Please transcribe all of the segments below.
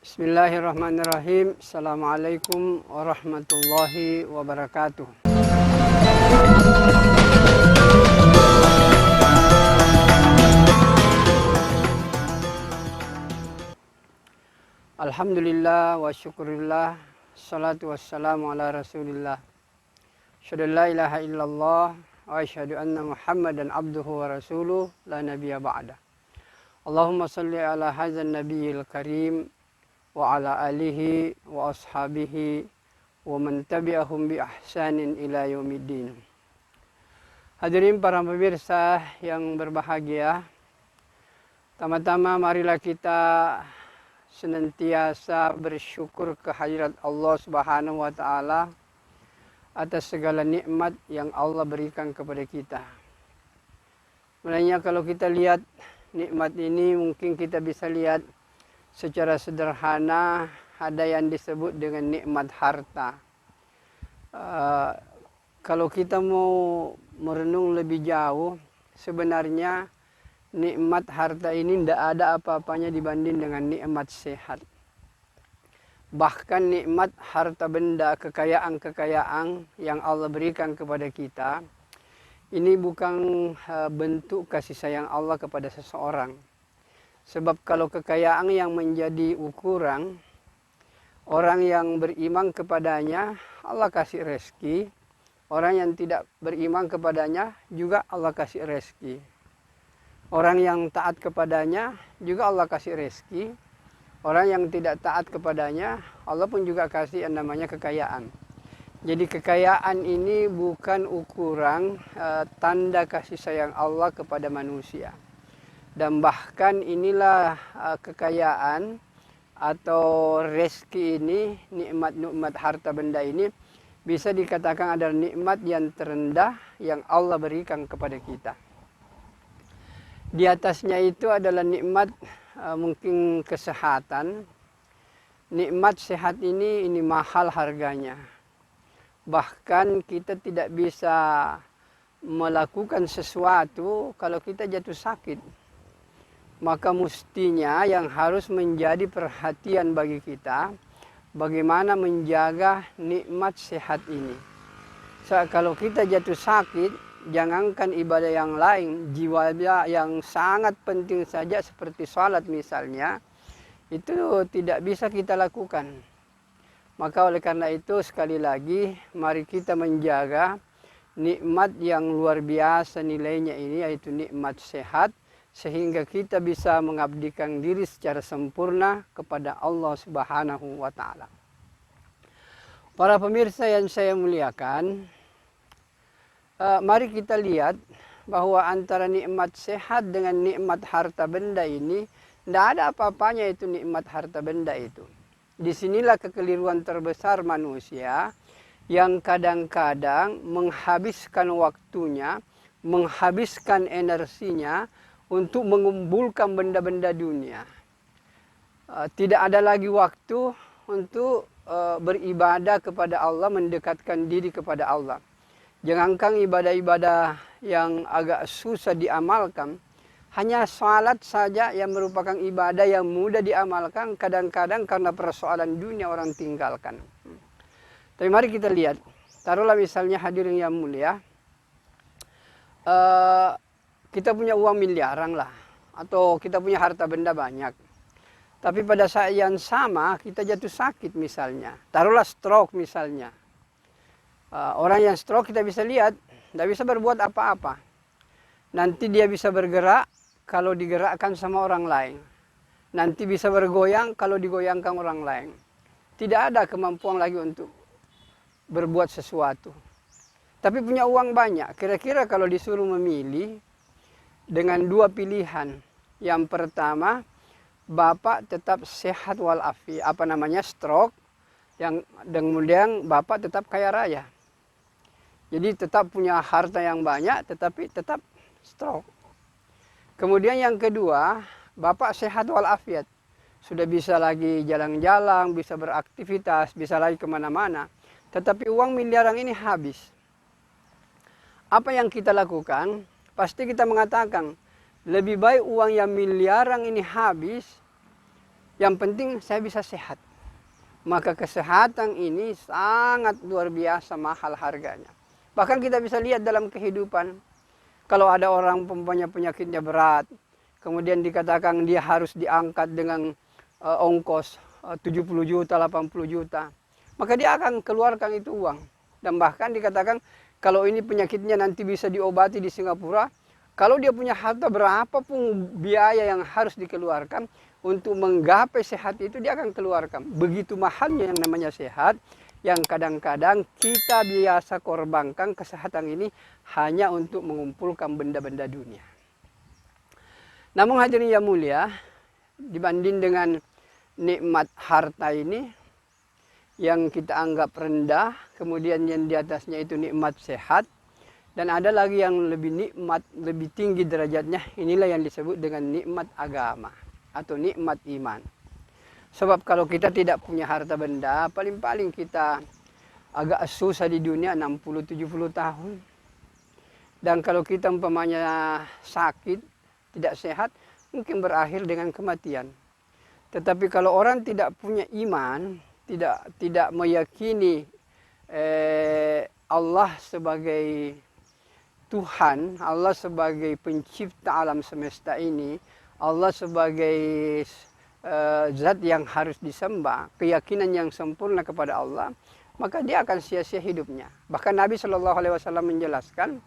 Bismillahirrahmanirrahim. Assalamualaikum warahmatullahi wabarakatuh. Alhamdulillah wa syukurillah. Salatu wassalamu ala rasulillah. Asyhadu an la ilaha illallah wa asyhadu anna Muhammadan abduhu wa rasuluh la nabiyya ba'da. Allahumma salli ala hadzal nabiyil karim wa ala alihi wa ashabihi wa man tabi'ahum bi ihsanin ila yaumiddin. Hadirin para pemirsa yang berbahagia, tama-tama marilah kita senantiasa bersyukur kehadirat Allah Subhanahu wa taala atas segala nikmat yang Allah berikan kepada kita. Sebenarnya kalau kita lihat nikmat ini, mungkin kita bisa lihat secara sederhana, ada yang disebut dengan nikmat harta. Kalau kita mau merenung lebih jauh, sebenarnya nikmat harta ini tidak ada apa-apanya dibanding dengan nikmat sehat. Bahkan nikmat harta benda, kekayaan-kekayaan yang Allah berikan kepada kita, ini bukan bentuk kasih sayang Allah kepada seseorang. Sebab kalau kekayaan yang menjadi ukuran, orang yang beriman kepadanya Allah kasih rezeki, orang yang tidak beriman kepadanya juga Allah kasih rezeki. Orang yang taat kepadanya juga Allah kasih rezeki, orang yang tidak taat kepadanya Allah pun juga kasih yang namanya kekayaan. Jadi kekayaan ini bukan ukuran tanda kasih sayang Allah kepada manusia. Dan bahkan inilah kekayaan atau rezeki ini, nikmat-nikmat harta benda ini bisa dikatakan adalah nikmat yang terendah yang Allah berikan kepada kita. Di atasnya itu adalah nikmat mungkin kesehatan. Nikmat sehat ini mahal harganya. Bahkan kita tidak bisa melakukan sesuatu kalau kita jatuh sakit. Maka mestinya yang harus menjadi perhatian bagi kita, bagaimana menjaga nikmat sehat ini. Kalau kita jatuh sakit, jangankan ibadah yang lain, jiwa yang sangat penting saja seperti sholat misalnya, itu tidak bisa kita lakukan. Maka oleh karena itu sekali lagi, mari kita menjaga nikmat yang luar biasa nilainya ini, yaitu nikmat sehat, sehingga kita bisa mengabdikan diri secara sempurna kepada Allah Subhanahu wa taala. Para pemirsa yang saya muliakan, mari kita lihat bahwa antara nikmat sehat dengan nikmat harta benda ini tidak ada apa-apanya itu nikmat harta benda itu. Disinilah kekeliruan terbesar manusia yang kadang-kadang menghabiskan waktunya, menghabiskan energinya untuk mengumpulkan benda-benda dunia. Tidak ada lagi waktu untuk beribadah kepada Allah, mendekatkan diri kepada Allah. Jangankan ibadah-ibadah yang agak susah diamalkan, hanya salat saja yang merupakan ibadah yang mudah diamalkan, kadang-kadang karena persoalan dunia orang tinggalkan. Tapi mari kita lihat, taruhlah misalnya hadirin yang mulia, kita punya uang miliaran lah, atau kita punya harta benda banyak. Tapi pada saat yang sama kita jatuh sakit misalnya, taruhlah stroke misalnya. Orang yang stroke kita bisa lihat, tidak bisa berbuat apa-apa. Nanti dia bisa bergerak kalau digerakkan sama orang lain. Nanti bisa bergoyang kalau digoyangkan orang lain. Tidak ada kemampuan lagi untuk berbuat sesuatu. Tapi punya uang banyak, kira-kira kalau disuruh memilih, dengan dua pilihan. Yang pertama, bapak tetap sehat walafiat, stroke, yang kemudian bapak tetap kaya raya. Jadi tetap punya harta yang banyak, tetapi tetap stroke. Kemudian yang kedua, bapak sehat walafiat, sudah bisa lagi jalan-jalan, bisa beraktivitas, bisa lagi kemana-mana. Tetapi uang miliaran ini habis. Apa yang kita lakukan? Pasti kita mengatakan, lebih baik uang yang miliaran ini habis Yang penting saya bisa sehat. Maka kesehatan ini sangat luar biasa mahal harganya. Bahkan kita bisa lihat dalam kehidupan, kalau ada orang punya penyakitnya berat, kemudian dikatakan dia harus diangkat dengan ongkos 70 juta, 80 juta, maka dia akan keluarkan itu uang. Dan bahkan dikatakan kalau ini penyakitnya nanti bisa diobati di Singapura, kalau dia punya harta berapapun biaya yang harus dikeluarkan untuk menggapai sehat itu dia akan keluarkan. Begitu mahalnya yang namanya sehat, yang kadang-kadang kita biasa korbankan kesehatan ini hanya untuk mengumpulkan benda-benda dunia. Namun hadirin yang mulia, dibanding dengan nikmat harta ini yang kita anggap rendah, kemudian yang di atasnya itu nikmat sehat, dan ada lagi yang lebih nikmat, lebih tinggi derajatnya, inilah yang disebut dengan nikmat agama atau nikmat iman. Sebab kalau kita tidak punya harta benda, paling-paling kita agak susah di dunia 60-70 tahun. Dan kalau kita umpamanya sakit, tidak sehat, mungkin berakhir dengan kematian. Tetapi kalau orang tidak punya iman, tidak meyakini Allah sebagai Tuhan, Allah sebagai pencipta alam semesta ini, Allah sebagai zat yang harus disembah, keyakinan yang sempurna kepada Allah, maka dia akan sia-sia hidupnya. Bahkan Nabi SAW menjelaskan,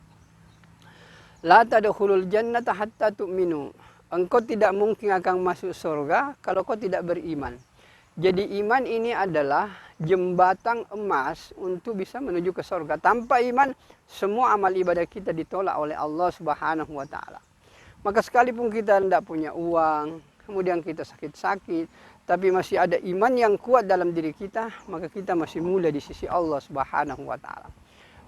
La tadkhulul jannata hatta tu'minu. Engkau tidak mungkin akan masuk surga kalau kau tidak beriman. Jadi iman ini adalah jembatan emas untuk bisa menuju ke surga. Tanpa iman, semua amal ibadah kita ditolak oleh Allah Subhanahu wa Ta'ala. Maka sekalipun kita tidak punya uang, kemudian kita sakit-sakit, tapi masih ada iman yang kuat dalam diri kita, maka kita masih mulia di sisi Allah Subhanahu wa Ta'ala.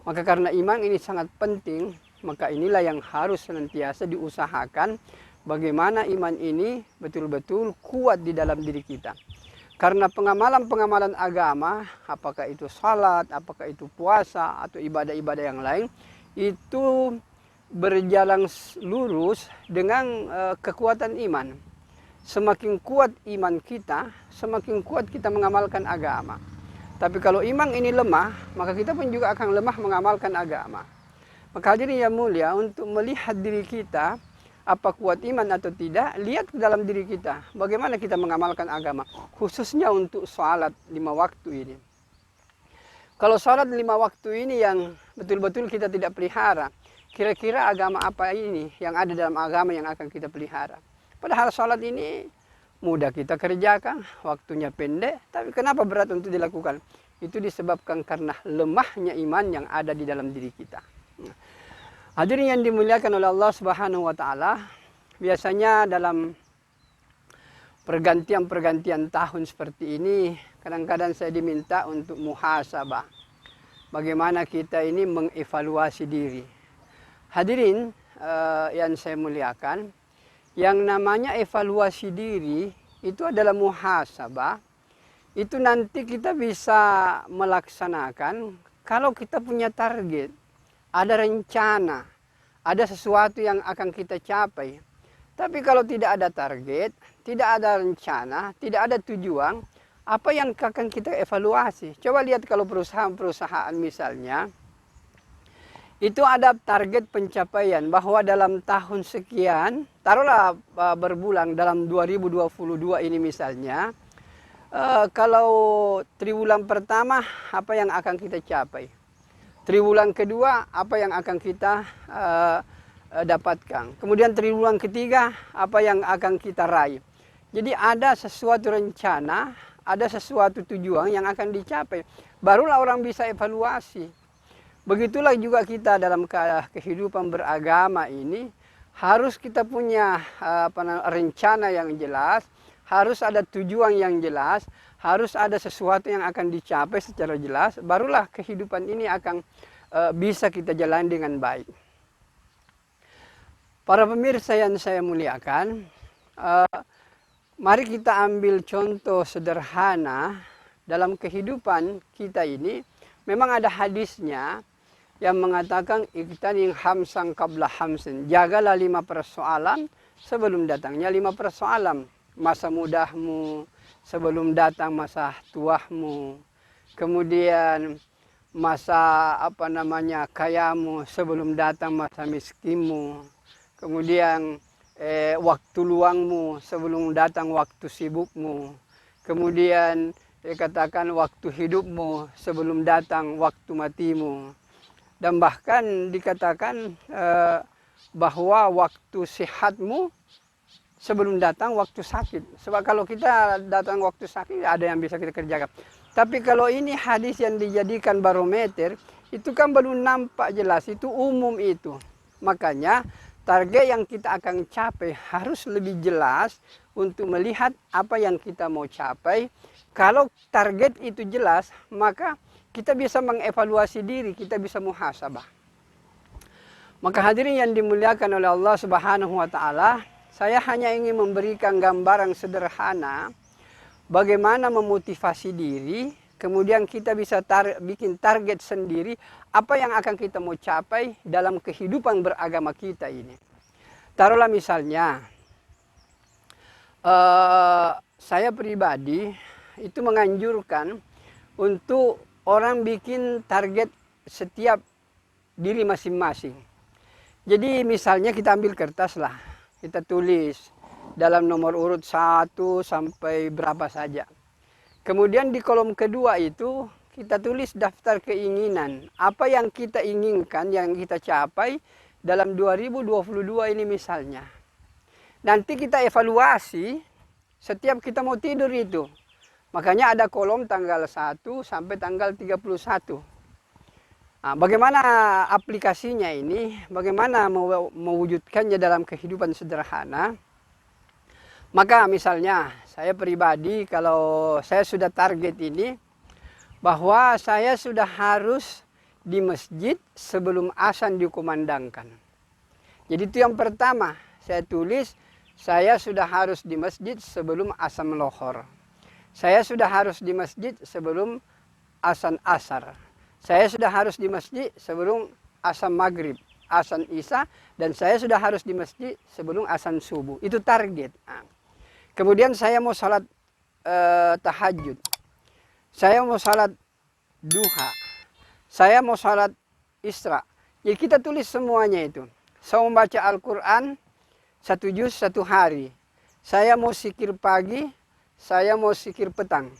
Maka karena iman ini sangat penting, maka inilah yang harus senantiasa diusahakan bagaimana iman ini betul-betul kuat di dalam diri kita. Karena pengamalan-pengamalan agama, apakah itu salat, apakah itu puasa, atau ibadah-ibadah yang lain, itu berjalan lurus dengan kekuatan iman. Semakin kuat iman kita, semakin kuat kita mengamalkan agama. Tapi kalau iman ini lemah, maka kita pun juga akan lemah mengamalkan agama. Maka hadirin yang mulia, untuk melihat diri kita, apa kuat iman atau tidak, lihat ke dalam diri kita. Bagaimana kita mengamalkan agama, khususnya untuk salat 5 waktu ini. Kalau salat 5 waktu ini yang betul-betul kita tidak pelihara, kira-kira agama apa ini yang ada dalam agama yang akan kita pelihara? Padahal salat ini mudah kita kerjakan, waktunya pendek, tapi kenapa berat untuk dilakukan? Itu disebabkan karena lemahnya iman yang ada di dalam diri kita. Hadirin yang dimuliakan oleh Allah Subhanahu wa Ta'ala, biasanya dalam pergantian tahun seperti ini, kadang-kadang saya diminta untuk muhasabah. Bagaimana kita ini mengevaluasi diri. Hadirin yang saya muliakan, yang namanya evaluasi diri itu adalah muhasabah. Itu nanti kita bisa melaksanakan kalau kita punya target. Ada rencana, ada sesuatu yang akan kita capai. Tapi kalau tidak ada target, tidak ada rencana, tidak ada tujuan, apa yang akan kita evaluasi? Coba lihat kalau perusahaan-perusahaan misalnya, itu ada target pencapaian bahwa dalam tahun sekian, taruhlah berbulan dalam 2022 ini misalnya, kalau triwulan pertama apa yang akan kita capai? Triwulan kedua, apa yang akan kita dapatkan. Kemudian triwulan ketiga, apa yang akan kita raih. Jadi ada sesuatu rencana, ada sesuatu tujuan yang akan dicapai. Barulah orang bisa evaluasi. Begitulah juga kita dalam kehidupan beragama ini, harus kita punya rencana yang jelas, harus ada tujuan yang jelas, harus ada sesuatu yang akan dicapai secara jelas, barulah kehidupan ini akan bisa kita jalani dengan baik. Para pemirsa yang saya muliakan, mari kita ambil contoh sederhana dalam kehidupan kita ini. Memang ada hadisnya yang mengatakan iktanim hamsan qabla hamsin, jagalah 5 persoalan sebelum datangnya 5 persoalan. masa mudahmu sebelum datang masa tuamu. Kemudian masa kayamu sebelum datang masa miskinmu. Kemudian waktu luangmu sebelum datang waktu sibukmu. Kemudian dikatakan waktu hidupmu sebelum datang waktu matimu. Dan bahkan dikatakan bahwa waktu sehatmu sebelum datang waktu sakit. Sebab kalau kita datang waktu sakit ada yang bisa kita kerjakan. Tapi kalau ini hadis yang dijadikan barometer, itu kan belum nampak jelas, itu umum itu. Makanya target yang kita akan capai harus lebih jelas untuk melihat apa yang kita mau capai. Kalau target itu jelas, maka kita bisa mengevaluasi diri, kita bisa muhasabah. Maka hadirin yang dimuliakan oleh Allah Subhanahu wa taala, saya hanya ingin memberikan gambaran sederhana bagaimana memotivasi diri, kemudian kita bisa bikin target sendiri apa yang akan kita mau capai dalam kehidupan beragama kita ini. Taruhlah misalnya, saya pribadi itu menganjurkan untuk orang bikin target setiap diri masing-masing. Jadi misalnya kita ambil kertas lah, kita tulis dalam nomor urut 1 sampai berapa saja. Kemudian di kolom kedua itu kita tulis daftar keinginan. Apa yang kita inginkan, yang kita capai dalam 2022 ini misalnya. Nanti kita evaluasi setiap kita mau tidur itu. Makanya ada kolom tanggal 1 sampai tanggal 31. Nah, bagaimana aplikasinya ini, bagaimana mewujudkannya dalam kehidupan sederhana. Maka misalnya saya pribadi kalau saya sudah target ini bahwa saya sudah harus di masjid sebelum azan dikumandangkan. Jadi itu yang pertama saya tulis, saya sudah harus di masjid sebelum azan lohor. Saya sudah harus di masjid sebelum azan asar. Saya sudah harus di masjid sebelum azan maghrib, azan isya, dan saya sudah harus di masjid sebelum azan subuh. Itu target. Nah. Kemudian saya mau salat tahajud. Saya mau salat duha. Saya mau salat isra. Jadi kita tulis semuanya itu. Saya mau baca Al-Quran 1 juz 1 hari. Saya mau zikir pagi. Saya mau zikir petang.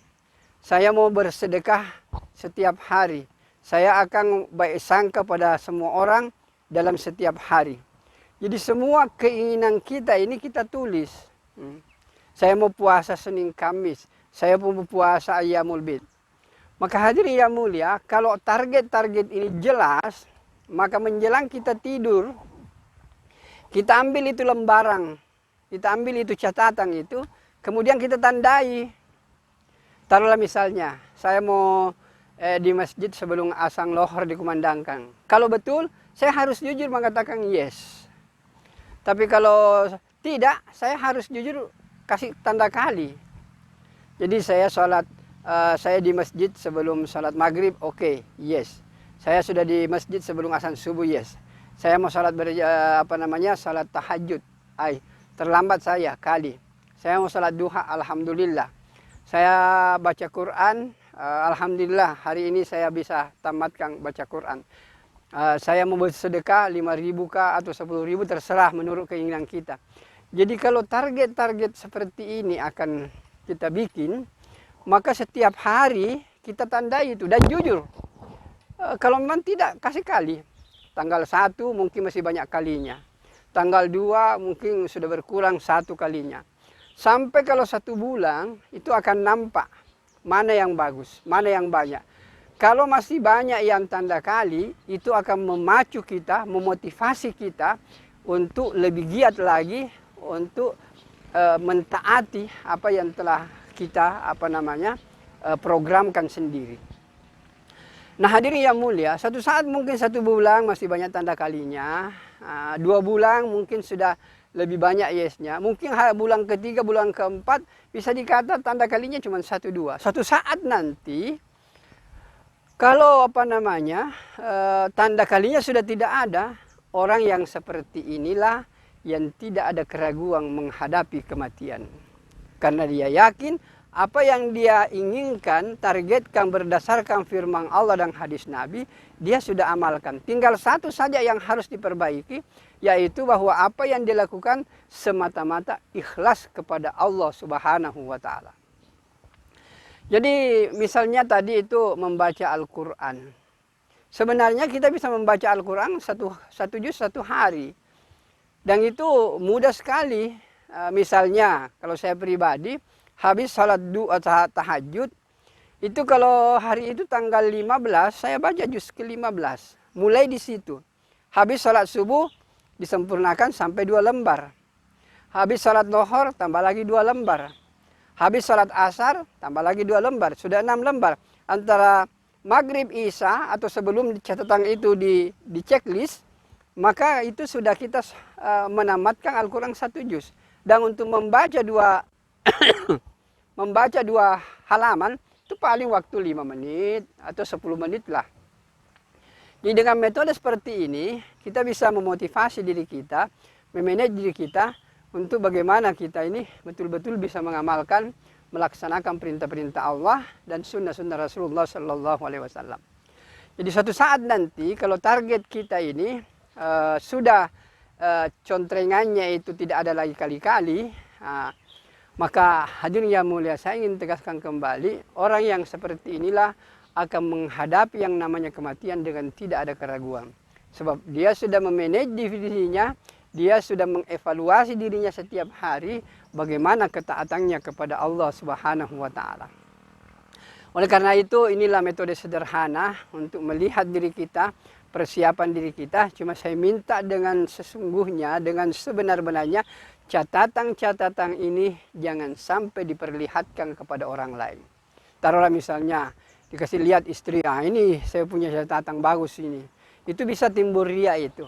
Saya mau bersedekah setiap hari. Saya akan baik sangka pada semua orang dalam setiap hari. Jadi semua keinginan kita ini kita tulis. Saya mau puasa Senin Kamis. Saya mau puasa Ayyamul Bid. Maka hadirin yang mulia, kalau target-target ini jelas, maka menjelang kita tidur, kita ambil itu lembaran, kita ambil itu catatan itu, kemudian kita tandai. Taruhlah misalnya, saya mau di masjid sebelum azan lohor dikumandangkan. Kalau betul, saya harus jujur mengatakan yes. Tapi kalau tidak, saya harus jujur kasih tanda kali. Jadi saya di masjid sebelum salat maghrib, oke, yes. Saya sudah di masjid sebelum azan subuh, yes. Saya mau salat salat tahajud, terlambat saya kali. Saya mau salat duha, alhamdulillah. Saya baca Quran, alhamdulillah hari ini saya bisa tamatkan baca Quran. Saya mau bersedekah 5.000 kah atau 10.000 terserah menurut keinginan kita. Jadi kalau target-target seperti ini akan kita bikin, maka setiap hari kita tandai itu dan jujur. Kalau memang tidak, kasih kali. Tanggal 1 mungkin masih banyak kalinya. Tanggal 2 mungkin sudah berkurang 1 kalinya. Sampai kalau 1 bulan itu akan nampak mana yang bagus, mana yang banyak. Kalau masih banyak yang tanda kali, itu akan memacu kita, memotivasi kita untuk lebih giat lagi untuk mentaati apa yang telah kita programkan sendiri. Nah hadirin yang mulia, satu saat mungkin 1 bulan masih banyak tanda kalinya, 2 bulan mungkin sudah lebih banyak yesnya. Mungkin bulan ketiga, bulan keempat bisa dikata tanda kalinya cuma 1-2. Suatu saat nanti kalau tanda kalinya sudah tidak ada, orang yang seperti inilah yang tidak ada keraguan menghadapi kematian. Karena dia yakin apa yang dia inginkan, targetkan berdasarkan firman Allah dan hadis Nabi, dia sudah amalkan. Tinggal satu saja yang harus diperbaiki, yaitu bahwa apa yang dilakukan semata-mata ikhlas kepada Allah Subhanahu wa Ta'ala. Jadi misalnya tadi itu membaca Al-Quran. Sebenarnya kita bisa membaca Al-Quran satu juz satu hari. Dan itu mudah sekali. Misalnya kalau saya pribadi, habis salat tahajud, itu kalau hari itu tanggal 15, saya baca juz ke-15. Mulai di situ. Habis salat subuh, disempurnakan sampai 2 lembar. Habis salat lohor, tambah lagi 2 lembar. Habis salat asar, tambah lagi 2 lembar. Sudah 6 lembar. Antara maghrib isya atau sebelum catatan itu di checklist, maka itu sudah kita menamatkan Al-Quran 1 juz. Dan untuk membaca dua halaman, itu paling waktu 5 menit atau 10 menit lah. Jadi dengan metode seperti ini, kita bisa memotivasi diri kita, memanage diri kita, untuk bagaimana kita ini betul-betul bisa mengamalkan, melaksanakan perintah-perintah Allah dan sunnah-sunnah Rasulullah Sallallahu Alaihi Wasallam. Jadi suatu saat nanti kalau target kita ini sudah contrengannya itu tidak ada lagi kali-kali, maka hadirin yang mulia, saya ingin tegaskan kembali, orang yang seperti inilah akan menghadapi yang namanya kematian dengan tidak ada keraguan. Sebab dia sudah memanage dirinya, dia sudah mengevaluasi dirinya setiap hari bagaimana ketaatannya kepada Allah Subhanahu wa Ta'ala. Oleh karena itu, inilah metode sederhana untuk melihat diri kita, persiapan diri kita. Cuma saya minta dengan sesungguhnya, dengan sebenar-benarnya, catatan-catatan ini jangan sampai diperlihatkan kepada orang lain. Taruhlah misalnya, dikasih lihat istri, ini saya punya catatan bagus ini. Itu bisa timbul ria itu.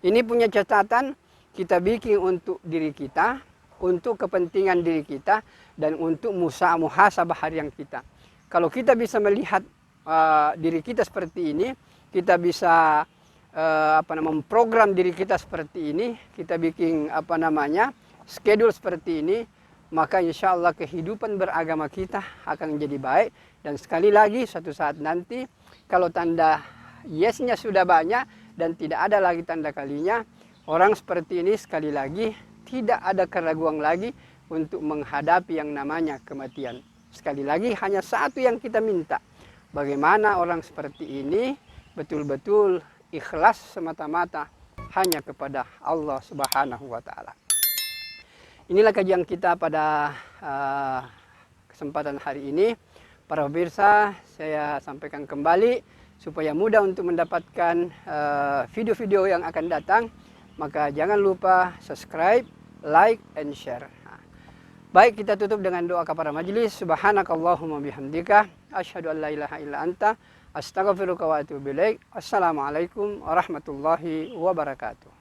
Ini punya catatan kita bikin untuk diri kita, untuk kepentingan diri kita, dan untuk muhasabah harian kita. Kalau kita bisa melihat diri kita seperti ini, kita bisa memprogram diri kita seperti ini, kita bikin schedule seperti ini, maka insya Allah kehidupan beragama kita akan menjadi baik. Dan sekali lagi suatu saat nanti kalau tanda yesnya sudah banyak dan tidak ada lagi tanda kalinya, orang seperti ini sekali lagi tidak ada keraguan lagi untuk menghadapi yang namanya kematian. Sekali lagi hanya satu yang kita minta, bagaimana orang seperti ini betul-betul ikhlas semata-mata hanya kepada Allah Subhanahu wa Ta'ala. Inilah kajian kita pada kesempatan hari ini. Para pemirsa, saya sampaikan kembali supaya mudah untuk mendapatkan video-video yang akan datang, maka jangan lupa subscribe, like, and share. Baik, kita tutup dengan doa kepada majelis. Subhanakallahumma bihamdika, asyhadu an la ilaha illa anta, astaghfiruka wa atubu ilaik. Assalamualaikum warahmatullahi wabarakatuh.